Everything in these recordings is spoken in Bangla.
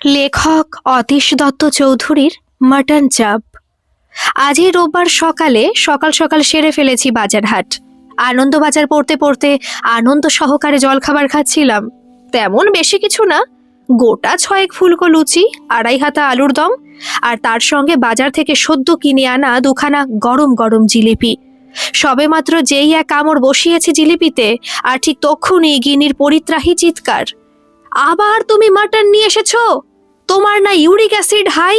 লেখক অতীশ দত্ত চৌধুরীর মাটন চাপ। আজই রোববার সকালে সকাল সকাল সেরে ফেলেছি বাজারহাট। আনন্দবাজার পড়তে পড়তে আনন্দ সহকারে জলখাবার খাচ্ছিলাম। তেমন বেশি কিছু না, গোটা 6 ফুলকো লুচি, 2.5 হাতা আলুর দম, আর তার সঙ্গে বাজার থেকে সদ্য কিনে আনা 2খানা গরম গরম জিলিপি। সবেমাত্র যেই এক কামড় বসিয়েছি জিলিপিতে, আর ঠিক তক্ষুনি গিন্নির পরিত্রাহী চিৎকার, আবার তুমি মাটন নিয়ে এসেছো? তোমার না ইউরিক অ্যাসিড হাই?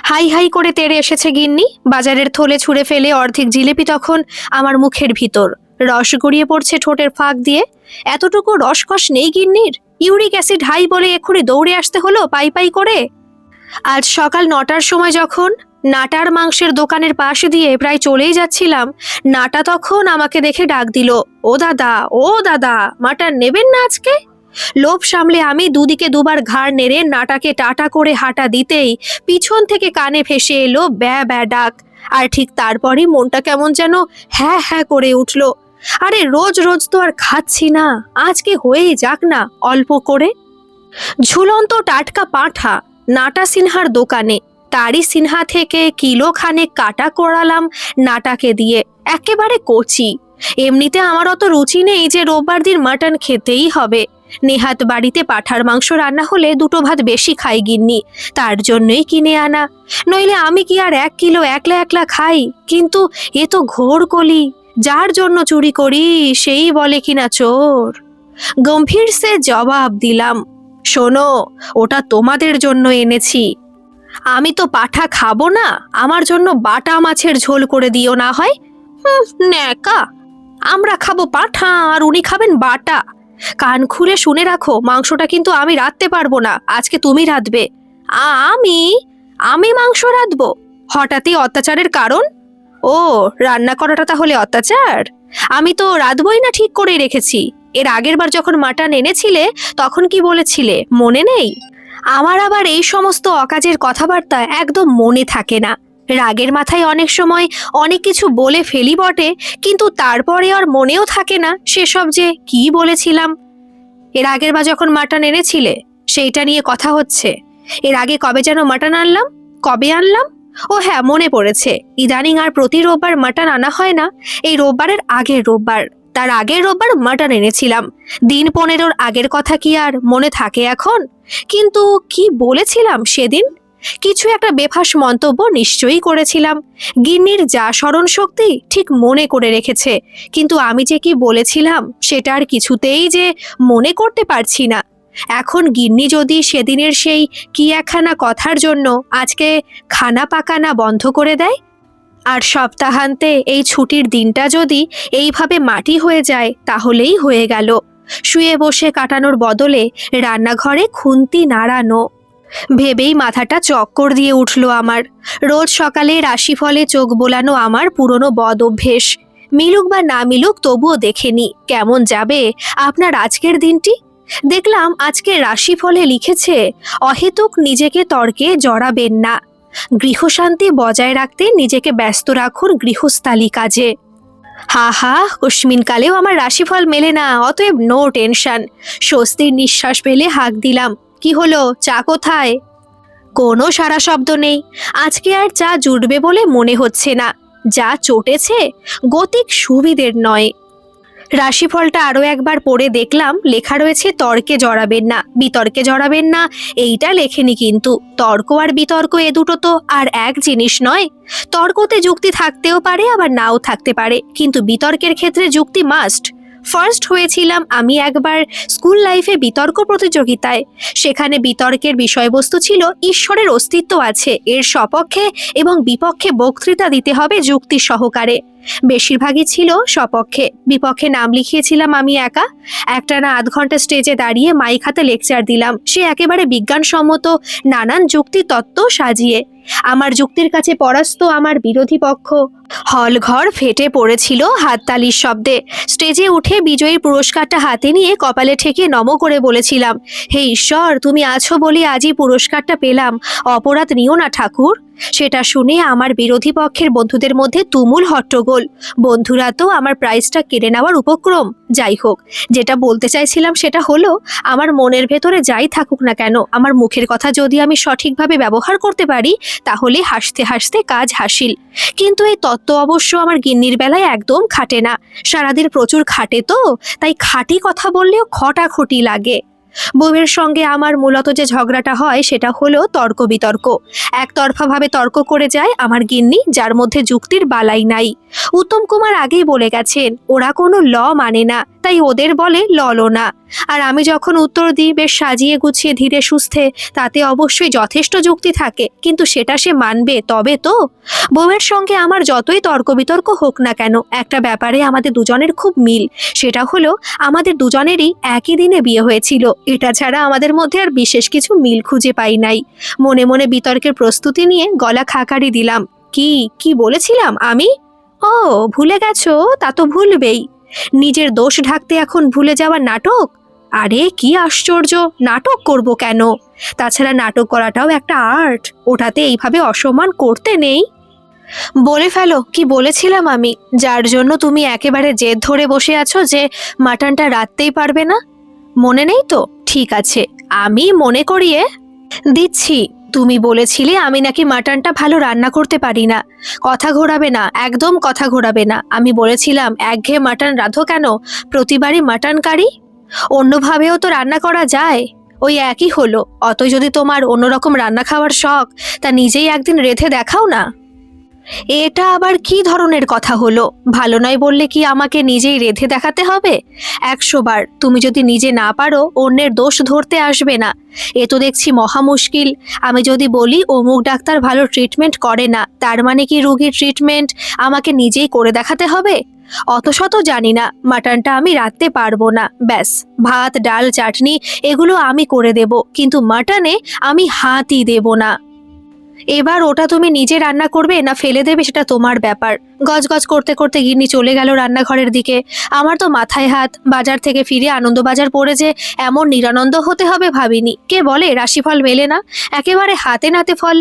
হাই হাই করে তেড়ে এসেছে গিন্নি। বাজারের থলে ছুঁড়ে ফেলে অর্ধেক জিলিপি তখন আমার মুখের ভিতর, রস গড়িয়ে পড়ছে ঠোঁটের ফাঁক দিয়ে। এতটুকু রসকস নেই গিন্নির? ইউরিক অ্যাসিড হাই বলে এক্ষুনি দৌড়ে আসতে হলো পাই পাই করে। আজ সকাল 9টার সময় যখন নাটার মাংসের দোকানের পাশ দিয়ে প্রায় চলেই যাচ্ছিলাম, নাটা তখন আমাকে দেখে ডাক দিল, ও দাদা, ও দাদা, মাটন নেবেন না আজকে? লোভ সামলে আমি দুদিকে দুবার ঘাড় নেড়ে নাটাকে টাটা করে হাঁটা দিতেই পিছন থেকে কানে ভেসে এলো ব্যা ব্যা ডাক। আর ঠিক তারপরই মনটা কেমন যেন হ্যাঁ হ্যাঁ করে উঠল। আরে রোজ রোজ তো আর খাচ্ছি না, আজকে হয়েই যাক না অল্প করে। ঝুলন্ত টাটকা পাঁঠা নাটা সিনহার দোকানে, তারই সিনহা থেকে কিলো খানেক কাটা করালাম নাটাকে দিয়ে, একেবারে কচি। এমনিতে আমার অত রুচি নেই যে রোববার দিন মাটন খেতেই হবে। নেহাত বাড়িতে পাঁঠার মাংস রান্না হলে 2 ভাত বেশি খাই গিন্নি, তার জন্যই কিনে আনা। নইলে আমি কি আর 1 কিলো একলা একলা খাই? কিন্তু এ তো ঘোর কলি, যার জন্য চুরি করি সেই বলে কিনা চোর। গম্ভীর সে জবাব দিলাম, শোনো, ওটা তোমাদের জন্য এনেছি। আমি তো পাঁঠা খাবো না, আমার জন্য বাটা মাছের ঝোল করে দিও না হয়। ন্যাকা, আমরা খাবো পাঁঠা আর উনি খাবেন বাটা। কান খুলে শুনে রাখো, মাংসটা কিন্তু আমি রাঁধতে পারবো না, আজকে তুমি রাঁধবে। আমি আমি মাংস রাঁধবো? হঠাৎই অত্যাচারের কারণ? ও, রান্না করাটা তাহলে অত্যাচার? আমি তো রাঁধবই না ঠিক করে রেখেছি। এর আগের বার যখন মাটন এনেছিলে তখন কি বলেছিলে মনে নেই? আমার আবার এই সমস্ত অকাজের কথাবার্তা একদম মনে থাকে না। রাগের মাথায় অনেক সময় অনেক কিছু বলে ফেলি বটে, কিন্তু তারপরে আর মনেও থাকে না সেসব যে কি বলেছিলাম। এর আগের বার যখন মাটন এনেছিলে সেইটা নিয়ে কথা হচ্ছে। এর আগে কবে যেন মাটন আনলাম? কবে আনলাম? ও হ্যাঁ, মনে পড়েছে। ইদানিং আর প্রতি রোববার মাটন আনা হয় না, এই রোববারের আগের রোববার, তার আগের রোববার মাটন এনেছিলাম। দিন 15 আগের কথা কি আর মনে থাকে এখন? কিন্তু কি বলেছিলাম সেদিন? কিছু একটা বেফাস মন্তব্য নিশ্চয়ই করেছিলাম। গিন্নির যা স্মরণ শক্তি ঠিক মনে করে রেখেছে, কিন্তু আমি যে কি বলেছিলাম সেটা আর কিছুতেই যে মনে করতে পারছি না। এখন গিন্নি যদি সেদিনের সেই কি একখানা কথার জন্য আজকে খানা পাকানা বন্ধ করে দেয়, আর সপ্তাহান্তে এই ছুটির দিনটা যদি এইভাবে মাটি হয়ে যায়, তাহলেই হয়ে গেল। শুয়ে বসে কাটানোর বদলে রান্নাঘরে খুন্তি নাড়ানো ভেবেই মাথাটা চক্কর দিয়ে উঠল আমার। রোজ সকালে রাশিফলে চোখ বোলানো আমার পুরনো বদ অভ্যেস। মিলুক বা না মিলুক, তবুও দেখেনি কেমন যাবে আপনার আজকের দিনটি। দেখলাম আজকে রাশিফলে লিখেছে, অহেতুক নিজেকে তর্কে জড়াবেন না, গৃহশান্তি বজায় রাখতে নিজেকে ব্যস্ত রাখুন গৃহস্থালী কাজে। হা হা, অস্মিনকালেও আমার রাশিফল মেলে না, অতএব নো টেনশন। স্বস্তির নিঃশ্বাস ফেলে হাঁক দিলাম, কি হলো, চা কোথায়? কোনো সারা শব্দ নেই। আজকে আর চা জুটবে বলে মনে হচ্ছে না। যা চটেছে গতিক সুবিধের নয়। রাশিফলটা আরো একবার পড়ে দেখলাম লেখা রয়েছে, তর্কে জড়াবেন না, বিতর্কে জড়াবেন না। এইটা লেখেনি কিন্তু। তর্ক আর বিতর্ক এ দুটো তো আর এক জিনিস নয়। তর্কতে যুক্তি থাকতেও পারে, আবার নাও থাকতে পারে, কিন্তু বিতর্কের ক্ষেত্রে যুক্তি মাস্ট। ফার্স্ট হয়েছিলাম আমি একবার স্কুল লাইফে বিতর্ক প্রতিযোগিতায়। সেখানে বিতর্কের বিষয়বস্তু ছিল ঈশ্বরের অস্তিত্ব আছে, এর সপক্ষে এবং বিপক্ষে বক্তৃতা দিতে হবে যুক্তি সহকারে। বেশিরভাগই ছিল সপক্ষে, বিপক্ষে নাম লিখিয়েছিলাম আমি একা। একটানা 1/2 ঘন্টা স্টেজে দাঁড়িয়ে মাইক হাতে লেকচার দিলাম, সে একেবারে বিজ্ঞানসম্মত নানান যুক্তি তত্ত্ব সাজিয়ে। আমার যুক্তির কাছে পরাস্ত আমার বিরোধী পক্ষ। হলঘর ফেটে পড়েছিল হাততালির শব্দে। স্টেজে উঠে বিজয়ী পুরস্কারটা হাতে নিয়ে কপালে ঠেকে নম করে বলেছিলাম, হে ঈশ্বর, তুমি আছো বলে আজই পুরস্কারটা পেলাম, অপরাধ নিও না ঠাকুর। সেটা শুনে আমার বিরোধী পক্ষের বন্ধুদের মধ্যে তুমুল হট্টগোল। বন্ধুরা তো আমার প্রাইজটা কেড়ে নেওয়ার উপক্রম। যাই হোক, যেটা বলতে চাইছিলাম সেটা হলো, আমার মনের ভেতরে যাই থাকুক না কেন, আমার মুখের কথা যদি আমি সঠিকভাবে ব্যবহার করতে পারি তাহলে হাসতে হাসতে কাজ হাসিল। কিন্তু এই তত্ত্ব অবশ্য আমার গিন্নির বেলায় একদম খাটে না। সারাদিন প্রচুর খাটে তো, তাই খাঁটি কথা বললেও খটাখটি লাগে। বউয়ের সঙ্গে আমার মূলত যে ঝগড়াটা হয় সেটা হলো তর্ক বিতর্ক। একতরফাভাবে তর্ক করে যায় আমার গিন্নি, যার মধ্যে যুক্তির বালাই নাই। উত্তম কুমার আগেই বলে গেছেন ওরা কোনো ল মানে না, তাই ওদের বলে ললনা। আর আমি যখন উত্তর দিই বেশ সাজিয়ে গুছিয়ে ধীরে সুস্থে, তাতে অবশ্যই যথেষ্ট যুক্তি থাকে, কিন্তু সেটা সে মানবে তবে তো। বউয়ের সঙ্গে আমার যতই তর্ক বিতর্ক হোক না কেন, একটা ব্যাপারে আমাদের দুজনের খুব মিল। সেটা হলো আমাদের দুজনেরই একই দিনে বিয়ে হয়েছিল। এটা ছাড়া আমাদের মধ্যে আর বিশেষ কিছু মিল খুঁজে পাই নাই। মনে মনে বিতর্কের প্রস্তুতি নিয়ে গলা খাকারি দিলাম। কি কি বলেছিলাম আমি? ও, ভুলে গেছো? তা তো ভুলবেই। নিজের দোষ ঢাকতে এখন ভুলে যাওয়ার নাটক? আরে কি আশ্চর্য, নাটক করব কেন? তাছাড়া নাটক করাটাও একটা আর্ট, ওটাতে এইভাবে অসম্মান করতে নেই। বলে ফেলো, কি বলেছিলাম আমি, যার জন্য তুমি একেবারে জেদ ধরে বসে আছো যে মাটনটা রাঁধতেই পারবে না? মনে নেই তো? ঠিক আছে, আমি মনে করিয়ে দিচ্ছি। তুমি বলেছিলে আমি নাকি মাটনটা ভালো রান্না করতে পারি না। কথা ঘোরাবে না, একদম কথা ঘোরাবে না। আমি বলেছিলাম একঘেয়ে মাটন রাঁধো কেন, প্রতিবারই মাটন কারি। অন্যভাবেও তো রান্না করা যায়, ওই একই হলো। অত যদি তোমার অন্যরকম রান্না খাওয়ার শখ, তা নিজেই একদিন রেঁধে দেখাও না। এটা আবার কি ধরনের কথা হলো? ভালো নয় বললে কি আমাকে নিজেই রেঁধে দেখাতে হবে? 100 বার তুমি যদি নিজে না পারো অন্যের দোষ ধরতে আসবে না। এ তো দেখছি মহা মুশকিল। আমি যদি বলি অমুক ডাক্তার ভালো ট্রিটমেন্ট করে না, তার মানে কি রোগীর ট্রিটমেন্ট আমাকে নিজেই করে দেখাতে হবে? অত শত জানি না, মাটনটা আমি রাঁধতে পারবো না, ব্যাস। ভাত ডাল চাটনি এগুলো আমি করে দেব, কিন্তু মাটনে আমি হাতই দেব না। এবার ওটা তুমি নিজে রান্না করবে না ফেলে দেবে সেটা তোমার ব্যাপার। গজগজ করতে করতে গিন্নি চলে গেল রান্নাঘরের দিকে। আমার তো মাথায় হাত। বাজার থেকে ফিরে আনন্দবাজার পড়ে যে এমন নিরানন্দ হতে হবে ভাবিনি। কে বলে রাশিফল মেলে না? একেবারে হাতে নাতে ফল।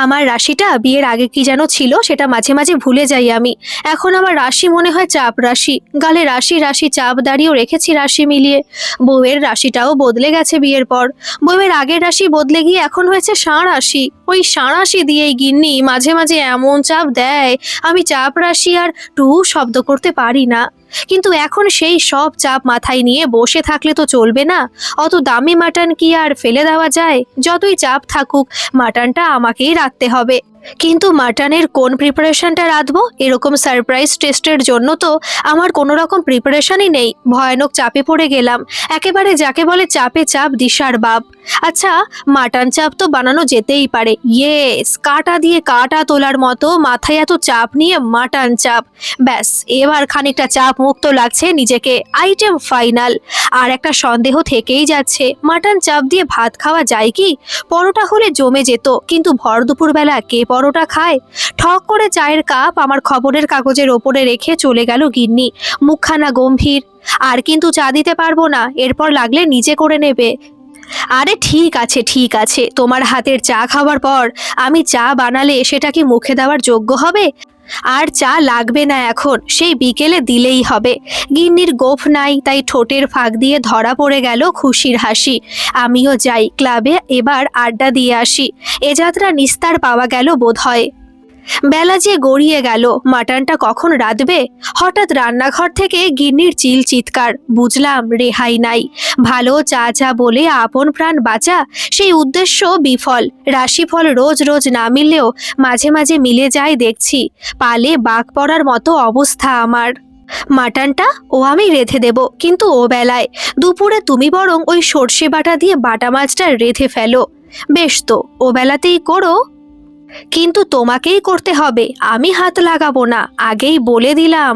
আমার রাশিটা বিয়ের আগে কি যেন ছিল সেটা মাঝে মাঝে ভুলে যাই আমি। এখন আমার রাশি মনে হয় চাপ রাশি। গালে রাশি রাশি চাপ দাঁড়িয়েও রেখেছি রাশি মিলিয়ে। বউয়ের রাশিটাও বদলে গেছে বিয়ের পর। বউয়ের আগের রাশি বদলে গিয়ে এখন হয়েছে ষাঁড় রাশি। ওই ষাঁড় রাশি দিয়েই গিন্নি মাঝে মাঝে এমন চাপ দেয়, আমি চাপ রাশি আর টু শব্দ করতে পারি না। কিন্তু এখন সেই সব চাপ মাথায় নিয়ে বসে থাকলে তো চলবে না। অত দামি মাটন কি আর ফেলে দেওয়া যায়? যতই চাপ থাকুক মাটনটা আমাকেই রাঁধতে হবে। কিন্তু মাটনের কোন প্রিপারেশনটা রাঁধবো, এরকম সারপ্রাইজ টেস্টের জন্য তো আমার কোনো রকম প্রিপারেশনই নেই। ভয়ানক চাপে পড়ে গেলাম, একেবারে যাকে বলে চাপে চাপ দিশার বাপ। আচ্ছা, মাটন চাপ তো বানানো যেতেই পারে। ইয়েস, কাটা দিয়ে কাটা তোলার মতো মাথায় এত চাপ নিয়ে মাটন চাপ। ব্যাস, এবার খানিকটা চাপ মুক্ত লাগছে নিজেকে। Item final. আর একটা সন্দেহ থেকেই যাচ্ছে, মাটন চাপ দিয়ে ভাত খাওয়া যায় কি? পরোটা হলে জমে যেত, কিন্তু ভর দুপুরবেলা কে পরোটা খায়? ঠক করে চায়ের কাপ আমার খবরের কাগজের ওপরে রেখে চলে গেল গিন্নি, মুখখানা গম্ভীর। আর কিন্তু চা দিতে পারবো না, এরপর লাগলে নিজে করে নেবে। আরে ঠিক আছে ঠিক আছে, তোমার হাতের চা খাওয়ার পর আমি চা বানালে সেটা কি মুখে দেওয়ার যোগ্য হবে? আর চা লাগবে না এখন, সেই বিকেলে দিলেই হবে। গিন্নির গোফ নাই, তাই ঠোঁটের ফাঁক দিয়ে ধরা পড়ে গেল খুশির হাসি। আমিও যাই ক্লাবে, এবার আড্ডা দিয়ে আসি। এ যাত্রা নিস্তার পাওয়া গেল বোধহয়। বেলা যে গড়িয়ে গেল, মাটনটা কখন রাঁধবে? হঠাৎ রান্নাঘর থেকে গিন্নির চিল চিৎকার। বুঝলাম রেহাই নাই। ভালো চা চা বলে আপন প্রাণ বাঁচা, সেই উদ্দেশ্য বিফল। রাশিফল রোজ রোজ না মিললেও মাঝে মাঝে মিলে যায় দেখছি। পালে বাঘ পড়ার মতো অবস্থা আমার। মাটনটা আমি রেঁধে দেব, কিন্তু ও বেলায়। দুপুরে তুমি বরং ওই সর্ষে বাটা দিয়ে বাটা মাছটা রেঁধে ফেলো। বেশ তো, ও বেলাতেই করো, কিন্তু তোমাকেই করতে হবে, আমি হাত লাগাবো না, আগেই বলে দিলাম।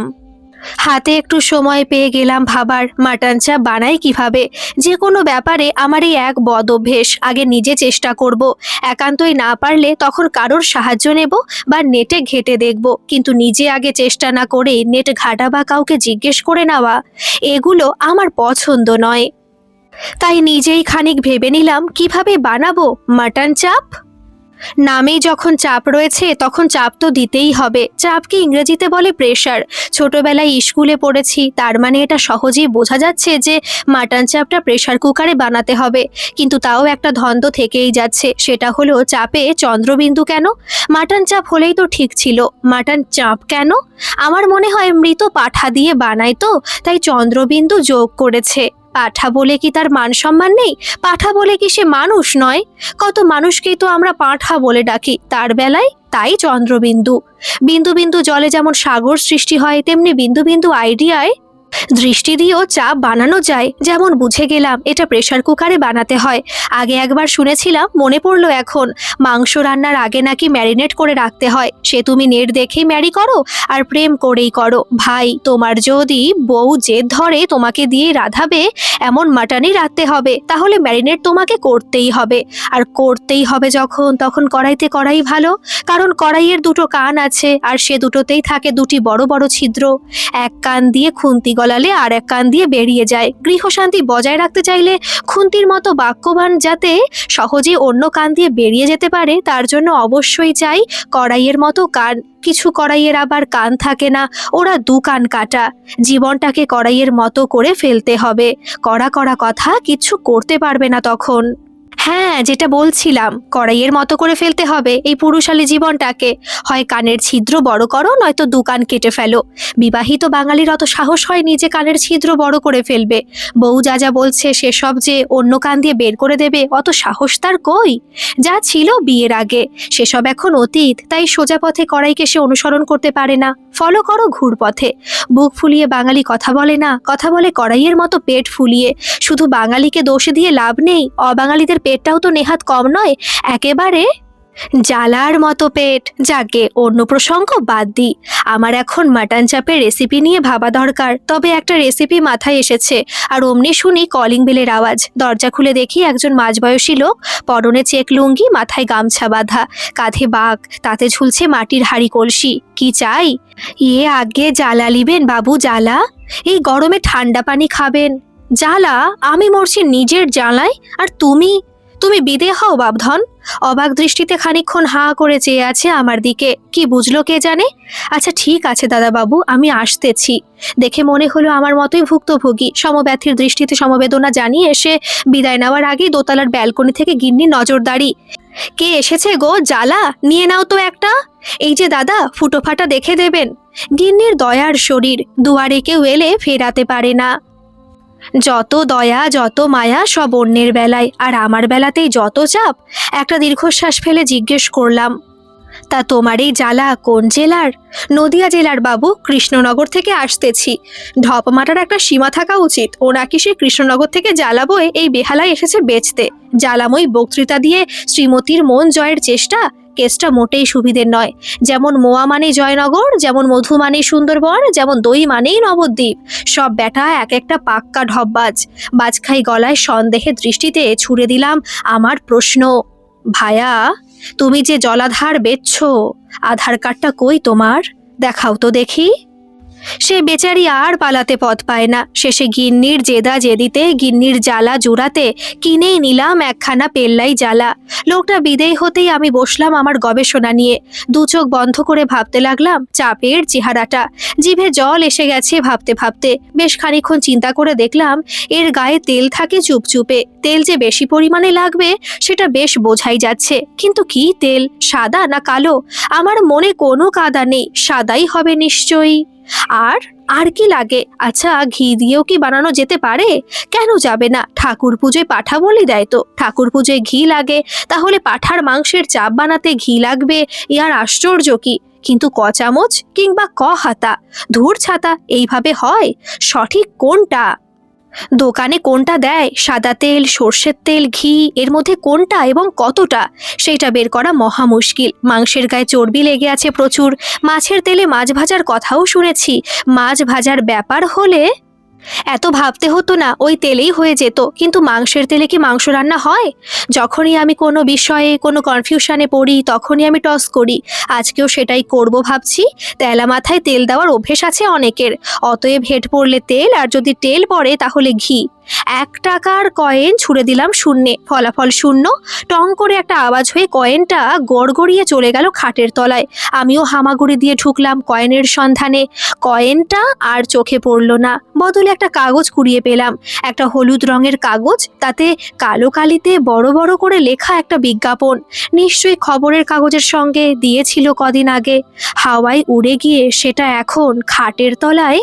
হাতে একটু সময় পেয়ে গেলাম ভাবার মাটন চাপ বানাই কিভাবে। যে কোনো ব্যাপারে আমার এই এক বদ অভ্যেস, আগে নিজে চেষ্টা করব, একান্তই না পারলে তখন কারোর সাহায্য নেব বা নেটে ঘেঁটে দেখব, কিন্তু নিজে আগে চেষ্টা না করে নেট ঘাটা বা কাউকে জিজ্ঞেস করে নেওয়া, এগুলো আমার পছন্দ নয়। তাই নিজেই খানিক ভেবে নিলাম কিভাবে বানাবো মাটন চাপ। নামেই যখন চাপ রয়েছে তখন চাপ তো দিতেই হবে। চাপকে ইংরেজিতে বলে প্রেশার। ছোটবেলায় স্কুলে পড়েছি, তার মানে এটা সহজেই বোঝা যাচ্ছে যে মাটন চাপটা প্রেশার কুকারে বানাতে হবে। কিন্তু তাও একটা ধন্দ থেকেই যাচ্ছে, সেটা হলো চাপে চন্দ্রবিন্দু কেন? মাটন চাপ হলেই তো ঠিক ছিল, মাটন চাপ কেন? আমার মনে হয় মৃত পাঠা দিয়ে বানায় তো, তাই চন্দ্রবিন্দু যোগ করেছে। পাঠা বলে কি তার মান সম্মান নেই? পাঠা বলে কি সে মানুষ নয়? কত মানুষকেই তো আমরা পাঁঠা বলে ডাকি, তার বেলায় তাই চন্দ্রবিন্দু। বিন্দু বিন্দু জলে যেমন সাগর সৃষ্টি হয়, তেমনি বিন্দু বিন্দু আইডিয়ায় দৃষ্টি দিয়েও চাপ বানানো যায়। যেমন বুঝে গেলাম এটা প্রেসার কুকারে বানাতে হয়। আগে একবার শুনেছিলাম, মনে পড়লো এখন, মাংস রান্নার আগে নাকি ম্যারিনেট করে রাখতে হয়। সে তুমি নেট দেখেই ম্যারি করো আর প্রেম করেই করো। ভাই, তোমার যদি বউ জেদ ধরে তোমাকে দিয়ে রাঁধাবে, এমন মাটনই রাঁধতে হবে, তাহলে ম্যারিনেট তোমাকে করতেই হবে। আর করতেই হবে যখন, তখন কড়াইতে করাই ভালো। কারণ কড়াইয়ের দুটো কান আছে, আর সে দুটোতেই থাকে দুটি বড় বড় ছিদ্র। এক কান দিয়ে খুন্তি গলালে আর এক কান দিয়ে বেরিয়ে যায়। গৃহশান্তি বজায় রাখতে চাইলে খুন্তির মতো বাক্যবান যাতে সহজে অন্য কান দিয়ে বেরিয়ে যেতে পারে, তার জন্য অবশ্যই চাই কড়াইয়ের মতো কান। কিছু কড়াইয়ের আবার কান থাকে না, ওরা দু কান কাটা। জীবনটাকে কড়াইয়ের মতো করে ফেলতে হবে। কড়া কড়া কথা, কিচ্ছু করতে পারবে না তখন। হ্যাঁ, যেটা বলছিলাম, কড়াইয়ের মতো করে ফেলতে হবে এই পুরুষালী জীবনটাকে। হয় কানের ছিদ্র বড় করো, নয়তো দু কান কেটে ফেলো। বিবাহিত বাঙালির অত সাহস হয়নি যে কানের ছিদ্র বড় করে ফেলবে। বউ যা যা বলছে সেসব যে অন্য কান দিয়ে বের করে দেবে, অত সাহস তার কই? যা ছিল বিয়ের আগে সেসব এখন অতীত, তাই সোজা পথে কড়াইকে সে অনুসরণ করতে পারে না। ফলো করো ঘুর পথে। বুক ফুলিয়ে বাঙালি কথা বলে না, কথা বলে কড়াইয়ের মতো পেট ফুলিয়ে। শুধু বাঙালিকে দোষে দিয়ে লাভ নেই, অবাঙালিদের পেটটাও তো নেহাত কম নয়, একেবারে জ্বালার মতো পেট। যাকে অন্য প্রসঙ্গ বাদ দিই, আমার এখন মাটন চাপের রেসিপি নিয়ে ভাবা দরকার। তবে একটা রেসিপি মাথায় এসেছে, আর অমনি শুনি কলিং বেলের আওয়াজ। দরজা খুলে দেখি একজন মাঝবয়সী লোক, পরনে চেক লুঙ্গি, মাথায় গামছা বাঁধা, কাঁধে বাগ, তাতে ঝুলছে মাটির হাঁড়ি কলসি। কি চাই? আগে জ্বালা লিবেন বাবু, জ্বালা। এই গরমে ঠান্ডা পানি খাবেন? জ্বালা? আমি মরছি নিজের জ্বালায়, আর তুমি তুমি বিদে হও বাপধন। অবাক দৃষ্টিতে খানিকক্ষণ হাঁ করে চেয়ে আছে আমার দিকে। কি বুঝলো কে জানে। আচ্ছা ঠিক আছে দাদাবাবু, আমি আসতেছি। দেখে মনে হলো আমার মতোই ভুক্তভোগী। সমব্যথীর দৃষ্টিতে সমবেদনা জানিয়ে এসে বিদায় নেওয়ার আগেই দোতলার ব্যালকনি থেকে গিন্নি নজরদারি। কে এসেছে গো, জ্বালা নিয়ে নাও তো একটা। এই যে দাদা, ফুটো ফাটা দেখে দেবেন। গিন্নির দয়ার শরীর, দুয়ারে কেউ এলে ফেরাতে পারে না। যত দয়া যত মায়া সব অন্যের বেলায়, আর আমার বেলাতেই যত চাপ। একটা দীর্ঘশ্বাস ফেলে জিজ্ঞেস করলাম, তা তোমার এই জ্বালা কোন জেলার? নদিয়া জেলার বাবু, কৃষ্ণনগর থেকে আসতেছি। ঢপ মাটার একটা সীমা থাকা উচিত। ও নাকি সে কৃষ্ণনগর থেকে জ্বালা বয়ে এই বেহালায় এসেছে বেচতে। জ্বালাময়ী বক্তৃতা দিয়ে শ্রীমতীর মন জয়ের চেষ্টা, কেসটা মোটেই সুবিধের নয়। যেমন মোয়া মানেই জয়নগর, যেমন মধু মানেই সুন্দরবন, যেমন দই মানেই নবদ্বীপ। সব ব্যাটা এক একটা পাক্কা ঢপবাজ। বাজখাই গলায় সন্দেহে দৃষ্টিতে ছুড়ে দিলাম আমার প্রশ্ন, ভায়া, তুমি যে জলাধার বেচছো, আধার কার্ডটা কই তোমার? দেখাও তো দেখি। সে বেচারি আর পালাতে পথ পায় না। শেষে গিন্নির জেদা জেদিতে, গিন্নির জ্বালা জুড়াতে কিনেই নিলাম একখানা পেল্লাই জ্বালা। লোকটা বিদেয় হতেই আমি বসলাম আমার গবেষণা নিয়ে। দু চোখ বন্ধ করে ভাবতে লাগলাম চাপের চেহারাটা। জিভে জল এসে গেছে ভাবতে ভাবতে। বেশ খানিকক্ষণ চিন্তা করে দেখলাম এর গায়ে তেল থাকে চুপচুপে। তেল যে বেশি পরিমাণে লাগবে সেটা বেশ বোঝাই যাচ্ছে, কিন্তু কি তেল, সাদা না কালো? আমার মনে কোনো কাদা নেই, সাদাই হবে নিশ্চয়ই। আর আর কি লাগে? আচ্ছা, ঘি দিয়েও কি বানানো যেতে পারে? কেন যাবে না? ঠাকুর পুজোয় পাঠা বলি দেয় তো। ঠাকুর পুজোয় ঘি লাগে, তাহলে পাঠার মাংসের চাপ বানাতে ঘি লাগবে, ইয়ার আশ্চর্য কি? কিন্তু ক চামচ কিংবা ক হাতা? ধুর ছাতা, এইভাবে হয়? সঠিক কোনটা? দোকানে কোনটা দেয়, সাদা তেল, সর্ষের তেল, ঘি, এর মধ্যে কোনটা এবং কতটা সেটা বের করা মহা মুশকিল। মাংসের গায়ে চর্বি লেগে আছে প্রচুর। মাছের তেলে মাছ ভাজার কথাও শুনেছি। মাছ ভাজার ব্যাপার হলে এত ভাবতে হতো না, ওই তেলেই হয়ে যেত। কিন্তু মাংসের তেলে কি মাংস রান্না হয়? যখনই আমি কোনো বিষয়ে কোনো কনফিউশনে পড়ি তখনই আমি টস করি। আজকেও সেটাই করব ভাবছি। তেলা মাথায় তেল দেওয়ার অভ্যেস আছে অনেকের। অতএব হেড পড়লে তেল, আর যদি তেল পড়ে তাহলে ঘি। 1 টাকার কয়েন ছুড়ে দিলাম শূন্যে, ফলাফল শূন্য। টং করে একটা আওয়াজ হয়ে কয়েনটা গড়গড়িয়ে চলে গেল খাটের তলায়। আমিও হামাগুড়ি দিয়ে ঢুকলাম কয়েনের সন্ধানে। কয়েনটা আর চোখে পড়ল না, বদলে একটা কাগজ কুড়িয়ে পেলাম। একটা হলুদ রঙের কাগজ, তাতে কালো কালিতে বড় বড় করে লেখা একটা বিজ্ঞাপন। নিশ্চয়ই খবরের কাগজের সঙ্গে দিয়েছিল কদিন আগে। হাওয়ায় উড়ে গিয়ে সেটা এখন খাটের তলায়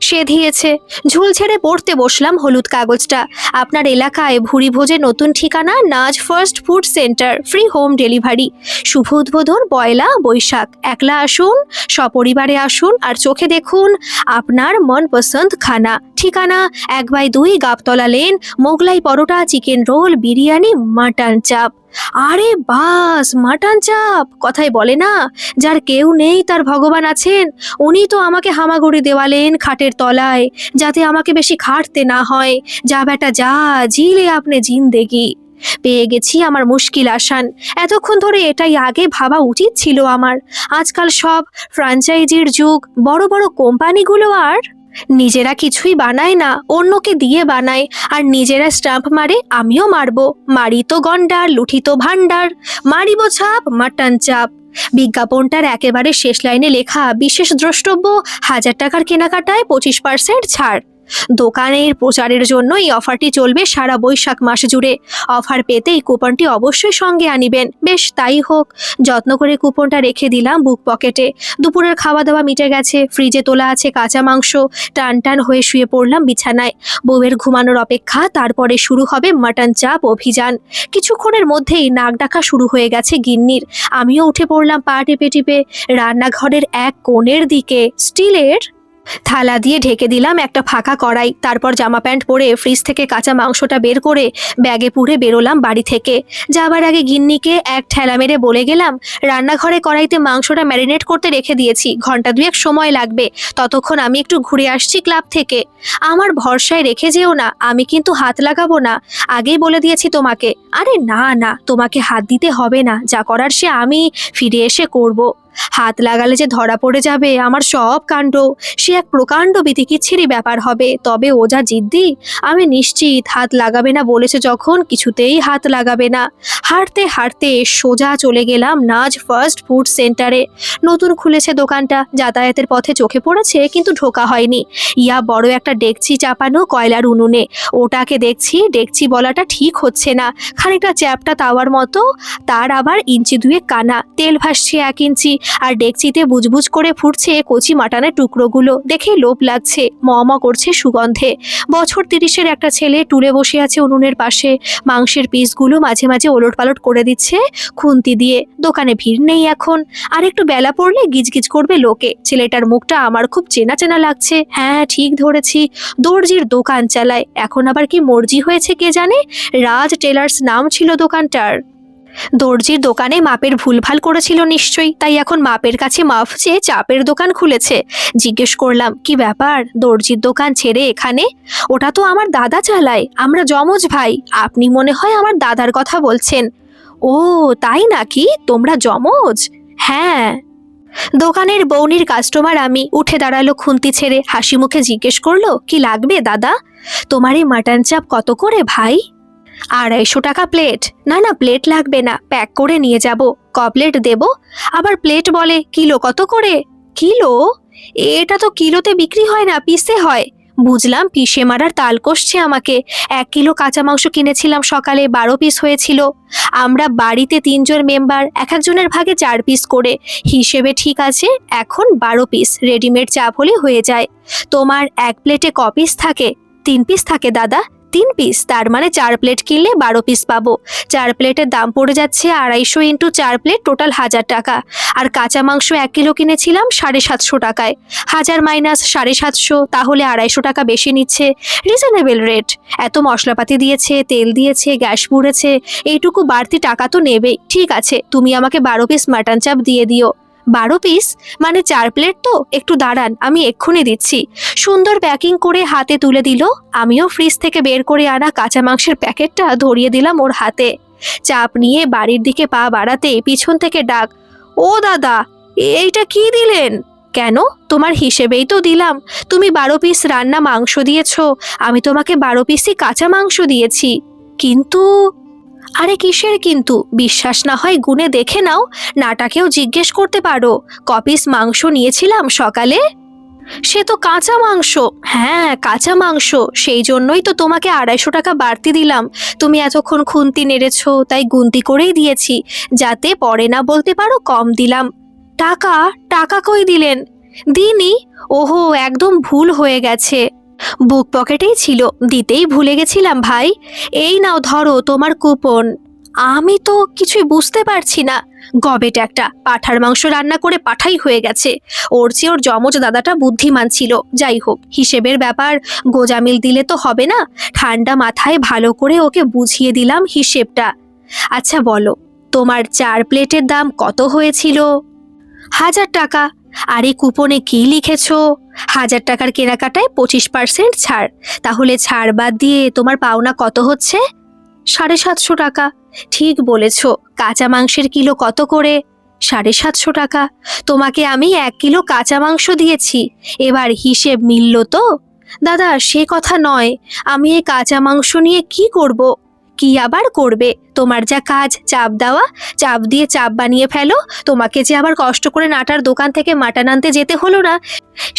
সেধিয়েছে। ঝুল ছেড়ে পড়তে বসলাম হলুদ কাগজটা। আপনার এলাকায় ভুরি ভোজে নতুন ঠিকানা, Naz fast food centre, free home delivery. শুভ উদ্বোধন 1 বৈশাখ। একলা আসুন, সপরিবারে আসুন, আর চোখে দেখুন আপনার মনপসন্দ খানা। ঠিকানা 1/2 Gabtala lane, Mughlai paratha, chicken roll, biryani, mutton চাপ। আরে বাস, মাটন চাপ! কথায় বলে না, যার কেউ নেই তার ভগবান আছেন। উনি তো আমাকে হামাগুড়ি দেওয়ালেন খাটের তলায়, যাতে আমাকে বেশি খাটতে না হয়। যা বেটা যা, জিলে আপনি জিন্দেগি। পেয়ে গেছি আমার মুশকিল আসান। এতক্ষণ ধরে এটাই আগে ভাবা উচিত ছিল আমার। আজকাল সব ফ্র্যাঞ্চাইজির যুগ। বড় বড় কোম্পানিগুলো আর নিজেরা কিছুই বানায় না, অন্যকে দিয়ে বানায়। আর নিজেরা স্টাম্প মারে, আমিও মারবো। মারি তো গন্ডার, লুঠি তো ভান্ডার। মারিব ছাপ, মাটন চাপ। বিজ্ঞাপনটার একেবারে শেষ লাইনে লেখা, বিশেষ দ্রষ্টব্য, 1000 টাকার কেনাকাটায় 25% ছাড়। দোকানের প্রচারের জন্য এই অফারটি চলবে সারা বৈশাখ মাস জুড়ে। অফার পেতে এই কুপনটি অবশ্যই সঙ্গে আনিবেন। বেশ, তাই হোক। যত্ন করে কুপনটা রেখে দিলাম বুক পকেটে। দুপুরের খাওয়া দাওয়া মিটে গেছে। ফ্রিজে তোলা আছে কাঁচা মাংস। টান টান হয়ে শুয়ে পড়লাম বিছানায়। বউয়ের ঘুমানোর অপেক্ষা, তারপরে শুরু হবে মাটন চাপ অভিযান। কিছুক্ষণের মধ্যেই নাক ডাকা শুরু হয়ে গেছে গিন্নির। আমিও উঠে পড়লাম পা টিপে টিপে। রান্নাঘরের এক কোণের দিকে স্টিলের থালা দিয়ে ঢেকে দিলাম একটা ফাঁকা কড়াই। তারপর জামা প্যান্ট পরে ফ্রিজ থেকে কাঁচা মাংসটা বের করে ব্যাগে পুরে বেরোলাম বাড়ি থেকে। যাবার আগে গিন্নিকে এক ঠেলা মেরে বলে গেলাম, রান্নাঘরে কড়াইতে মাংসটা ম্যারিনেট করতে রেখে দিয়েছি, ঘন্টা 2 সময় লাগবে। ততক্ষণ আমি একটু ঘুরে আসছি ক্লাব থেকে। আমার ভরসায় রেখে যেও না, আমি কিন্তু হাত লাগাবো না, আগেই বলে দিয়েছি তোমাকে। আরে না না, তোমাকে হাত দিতে হবে না, যা করার সে আমি ফিরে এসে করব। হাত লাগালে যে ধরা পড়ে যাবে আমার সব কাণ্ড, সে এক প্রকাণ্ড বিতিকিচ্ছিরি ব্যাপার হবে। তবে ও যা জিদ্দি, আমি নিশ্চিত হাত লাগাবে না বলেছে যখন, কিছুতেই হাত লাগাবে না। হাঁটতে হাঁটতে সোজা চলে গেলাম নাজ ফার্স্ট ফুড সেন্টারে। নতুন খুলেছে দোকানটা, যাতায়াতের পথে চোখে পড়েছে, কিন্তু ঢোকা হয়নি। ইয়া বড় একটা ডেকচি চাপানো কয়লার উনুনে। ওটাকে দেখছি, ডেকচি বলাটা ঠিক হচ্ছে না, খানিকটা চ্যাপটা তাওয়ার মতো, তার আবার ইঞ্চি 2 কানা। তেল ভাসছে 1 ইঞ্চি, আর ডেকচিতে বুজবুজ করে ফুটছে কচি মাটনের টুকরোগুলো। দেখে লোভ লাগছে, ম করছে সুগন্ধে। বছর 30-এর একটা ছেলে টুলে বসে আছে উনুনের পাশে। মাংসের পিসগুলো মাঝে মাঝে ওলটপালট করে দিচ্ছে খুন্তি দিয়ে। দোকানে ভিড় নেই এখন, আর একটু বেলা পড়লে গিজগিজ করবে লোকে। ছেলেটার মুখটা আমার খুব চেনা চেনা লাগছে। হ্যাঁ, ঠিক ধরেছি, দর্জির দোকান চালায়। এখন আবার কি মর্জি হয়েছে কে জানে। রাজ টেলার্স নাম ছিল দোকানটার। দর্জির দোকানে মাপের ভুলভাল করেছিল নিশ্চয়ই, তাই এখন মাপের কাছে মাপ চেয়ে চাপের দোকান খুলেছে। জিজ্ঞেস করলাম, কি ব্যাপার, দর্জির দোকান ছেড়ে এখানে? ওটা তো আমার দাদা চালায়, আমরা যমজ ভাই। আপনি মনে হয় আমার দাদার কথা বলছেন। ও তাই নাকি, তোমরা যমজ? হ্যাঁ। দোকানের বৌনির কাস্টমার আমি। উঠে দাঁড়ালো খুন্তি ছেড়ে, হাসি মুখে জিজ্ঞেস করলো, কি লাগবে দাদা? তোমার এই মাটন চাপ কত করে ভাই? 250 টাকা প্লেট। না না, প্লেট লাগবে না, প্যাক করে নিয়ে যাব। ক প্লেট দেব? আবার প্লেট বলে, কিলো কত করে? কিলো? এটা তো কিলোতে বিক্রি হয় না, পিসে হয়। বুঝলাম, পিসে মারার তাল কষছে আমাকে। 1 কিলো কাঁচা মাংস কিনেছিলাম সকালে, 12 পিস হয়েছিল। আমরা বাড়িতে 3 জন মেম্বার, এক একজনের ভাগে 4 পিস করে। হিসেবে ঠিক আছে, এখন 12 পিস। রেডিমেড চাপ হলে হয়ে যায়। তোমার 1 প্লেটে ক পিস থাকে? 3 পিস থাকে দাদা। 3 পিস, তার মানে 4 প্লেট কিনলে 12 পিস পাবো। 4 প্লেটের দাম পড়ে যাচ্ছে 250 ইন্টু 4 প্লেট, টোটাল 1000 টাকা। আর কাঁচা মাংস 1 কিলো কিনেছিলাম 750 টাকায়। 1000 মাইনাস 750, তাহলে 250 টাকা বেশি নিচ্ছে। Reasonable rate. এত মশলাপাতি দিয়েছে, তেল দিয়েছে, গ্যাস পুড়েছে, এইটুকু বাড়তি টাকা তো নেবেই। ঠিক আছে, তুমি আমাকে 12 পিস মাটন চাপ দিয়ে দিও। 12 পিস মানে 4 প্লেট তো, একটু দাঁড়ান, আমি এক্ষুনি দিচ্ছি। সুন্দর প্যাকিং করে হাতে তুলে দিল। আমিও ফ্রিজ থেকে বের করে আনা কাঁচা মাংসের প্যাকেটটা ধরিয়ে দিলাম ওর হাতে। চাপ নিয়ে বাড়ির দিকে পা বাড়াতে পিছন থেকে ডাক, ও দাদা, এইটা কি দিলেন? কেন, তোমার হিসেবেই তো দিলাম। তুমি 12 পিস রান্না মাংস দিয়েছো, আমি তোমাকে 12 পিসই কাঁচা মাংস দিয়েছি। কিন্তু আরে কিসের কিন্তু? বিশ্বাস না হয় গুনে দেখে নাও, নাটাকেও জিজ্ঞেস করতে পারো। কপিস মাংস নিয়েছিলাম সকালে? সে তো কাঁচা মাংস। হ্যাঁ, কাঁচা মাংস, সেই জন্যই তো তোমাকে 250 টাকা বাড়তি দিলাম। তুমি এতক্ষণ খুন্তি নেড়েছো, তাই গুনতি করেই দিয়েছি, যাতে পরে না বলতে পারো কম দিলাম। টাকা? টাকা কই দিলেন? দিইনি। ওহো, একদম ভুল হয়ে গেছে, বুক পকেটেই ছিল, দিতেই ভুলে গেছিলাম ভাই। এই নাও ধরো তোমার কুপন। আমি তো কিছুই বুঝতে পারছি না। গবেট একটা, পাঁঠার মাংস রান্না করে পাঠাই হয়ে গেছে। ওর চেয়ে ওর যমজ দাদাটা বুদ্ধিমান ছিল। যাই হোক, হিসেবের ব্যাপার, গোজামিল দিলে তো হবে না। ঠান্ডা মাথায় ভালো করে ওকে বুঝিয়ে দিলাম হিসেবটা। আচ্ছা বলো, তোমার 4 প্লেটের দাম কত হয়েছিল? 1000 টাকা। আর এই কুপনে কি লিখেছো? 1000 টাকার কেনাকাটায় 25% ছাড়। তাহলে ছাড় বাদ দিয়ে তোমার পাওনা কত হচ্ছে? 750 টাকা। ঠিক বলেছ। কাঁচা মাংসের কিলো কত করে? 750 টাকা। তোমাকে আমি 1 কিলো কাঁচা মাংস দিয়েছি, এবার হিসেব মিলল তো? দাদা, সে কথা নয়, আমি এই কাঁচা মাংস নিয়ে কি করব? কি আবার করবে? তোমার যা কাজ, চাপ দেওয়া, চাপ দিয়ে চাপ বানিয়ে ফেলো। তোমাকে যে আবার কষ্ট করে নাটার দোকান থেকে মাটন আনতে যেতে হলো না,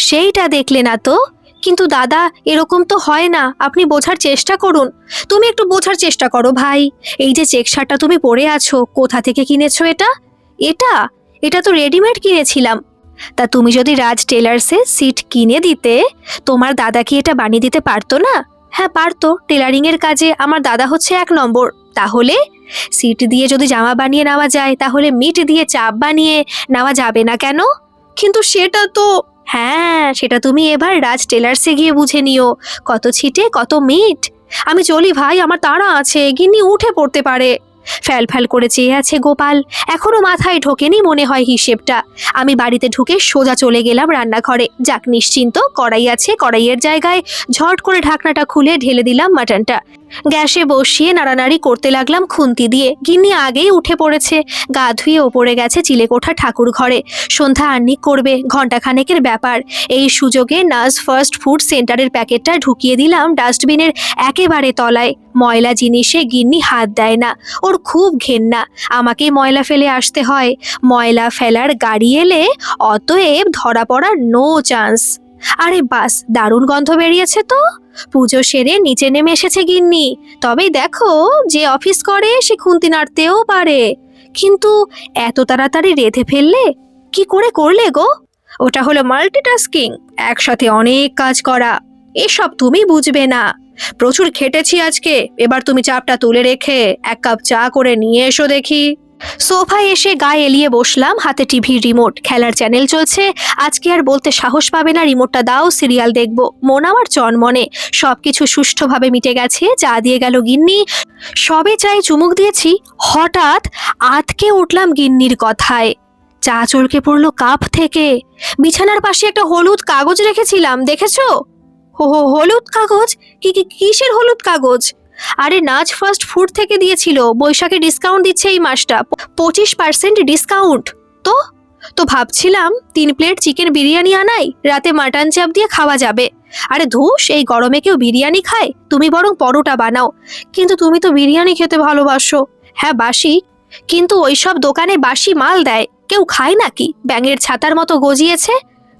সেইটা দেখলে না তো। কিন্তু দাদা, এরকম তো হয় না, আপনি বোঝার চেষ্টা করুন। তুমি একটু বোঝার চেষ্টা করো ভাই। এই যে চেক শার্টটা তুমি পরে আছো, কোথা থেকে কিনেছো এটা? এটা এটা তো রেডিমেড কিনেছিলাম। তা তুমি যদি রাজ টেলার্সে সিট কিনে দিতে, তোমার দাদা কি এটা বানিয়ে দিতে পারতো না? হ্যাঁ পারতো, টেলারিং এর কাজে আমার দাদা হচ্ছে 1 নম্বর। তাহলে সিট দিয়ে যদি জামা বানিয়ে নেওয়া যায়, তাহলে মিট দিয়ে চাপ বানিয়ে নেওয়া যাবে না কেন? কিন্তু সেটা তো, হ্যাঁ, সেটা তুমি এবার রাজ টেলার্সে গিয়ে বুঝে নিও, কত ছিটে কত মিট। আমি চলি ভাই, আমার তাড়া আছে, গিন্নি উঠে পড়তে পারে। ফ্যাল ফ্যাল করে চেয়ে আছে গোপাল, এখনো মাথায় ঢোকেনি মনে হয় হিসেবটা। আমি বাড়িতে ঢুকে সোজা চলে গেলাম রান্নাঘরে। যাক, নিশ্চিন্ত, কড়াই আছে, কড়াইয়ের জায়গায় ঝট করে ঢাকনাটা খুলে ঢেলে দিলাম মাটনটা। গ্যাসে বসিয়ে নাড়ানাড়ি করতে লাগলাম খুন্তি দিয়ে। গিন্নি আগেই উঠে পড়েছে, গা ধুয়ে ওপরে গেছে চিলেকোঠা ঠাকুর ঘরে। সন্ধ্যা আহ্নিক করবে, ঘণ্টাখানেকের ব্যাপার। এই সুযোগে নাজ ফার্স্ট ফুড সেন্টারের প্যাকেটটা ঢুকিয়ে দিলাম ডাস্টবিনের একেবারে তলায়। ময়লা জিনিসে গিন্নি হাত দেয় না, ওর খুব ঘেন্না। আমাকেই ময়লা ফেলে আসতে হয়। ময়লা ফেলার গাড়ি এলে অতএব ধরা পড়ার নো চান্স। আরে বাস, দারুণ গন্ধ বেরিয়েছে তো। পুজো সেরে নিচে নেমে এসেছে গিন্নি। তবেই দেখো, যে অফিস করে সে খুন্তি নাড়তেও পারে। কিন্তু এত তাড়াতাড়ি রেঁধে ফেললে? কি করে করলে গো? ওটা হলো মাল্টিটাস্কিং, একসাথে অনেক কাজ করা। এসব তুমি বুঝবে না। প্রচুর খেটেছি আজকে। এবার তুমি চাপটা তুলে রেখে 1 কাপ চা করে নিয়ে এসো দেখি। সোফায় এসে গায়ে এলিয়ে বসলাম, হাতে টিভির রিমোট, খেলার চ্যানেল চলছে। আজকে আর বলতে সাহস পাবে না, রিমোটটা দাও, সিরিয়াল দেখবো। মন আমার চনমনে। সবকিছু সুষ্ঠুভাবে মিটে গেছে। চা দিয়ে গেল গিন্নি। সবে চায়ে চুমুক দিয়েছি, হঠাৎ আঁতকে উঠলাম গিন্নির কথায়। চা চলকে পড়লো কাপ থেকে। বিছানার পাশে একটা হলুদ কাগজ রেখেছিলাম, দেখেছো? হলুদ কাগজ? কিসের হলুদ কাগজ? আরে নাজ ফার্স্ট ফুড থেকে দিয়েছিল, বৈশাখে ডিসকাউন্ট দিচ্ছে এই মাসটা, 25% ডিসকাউন্ট। তো তো ভাবছিলাম 3 প্লেট চিকেন বিরিয়ানি আনাই, রাতে মাটন চাপ দিয়ে খাওয়া যাবে। আরে ধুস, এই গরমে কেউ বিরিয়ানি খায়? তুমি বরং পরোটা বানাও। কিন্তু তুমি তো বিরিয়ানি খেতে ভালোবাসো। হ্যাঁ বাসি, কিন্তু ওইসব দোকানে বাসি মাল দেয়, কেউ খায় নাকি? ব্যাঙের ছাতার মতো গজিয়েছে।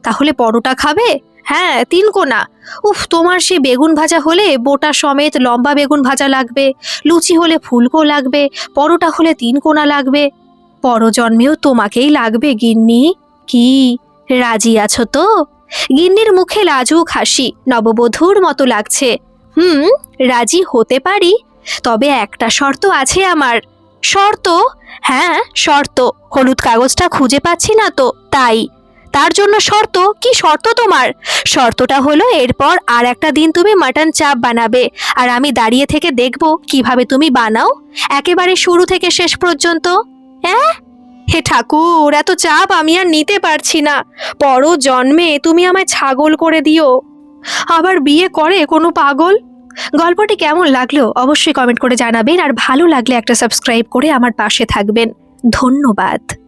তাহলে পরোটা খাবে? হ্যাঁ, 3 কোনা। উফ, তোমার সে বেগুন ভাজা হলে বোটা সমেত লম্বা বেগুন ভাজা লাগবে, লুচি হলে ফুলকো লাগবে, পরোটা হলে 3 কোনা লাগবে। পরজন্মেও তোমাকেই লাগবে গিন্নি। কি, রাজি আছো তো? গিন্নির মুখে লাজুক হাসি, নববধূর মতো লাগছে। রাজি হতে পারি, তবে একটা শর্ত আছে আমার। শর্ত? হ্যাঁ শর্ত। হলুদ কাগজটা খুঁজে পাচ্ছি না তো, তাই। তার জন্য শর্ত? কি শর্ত তোমার? শর্তটা হলো এরপর আর একটা দিন তুমি মাটন চাপ বানাবে, আর আমি দাঁড়িয়ে থেকে দেখব কিভাবে তুমি বানাও, একেবারে শুরু থেকে শেষ পর্যন্ত। হ্যাঁ? হে ঠাকুর, এত চাপ আমি আর নিতে পারছি না। পর জন্মে তুমি আমায় ছাগল করে দিও। আবার বিয়ে করে কোনো পাগল। গল্পটি কেমন লাগলো অবশ্যই কমেন্ট করে জানাবেন, আর ভালো লাগলে একটা সাবস্ক্রাইব করে আমার পাশে থাকবেন। ধন্যবাদ।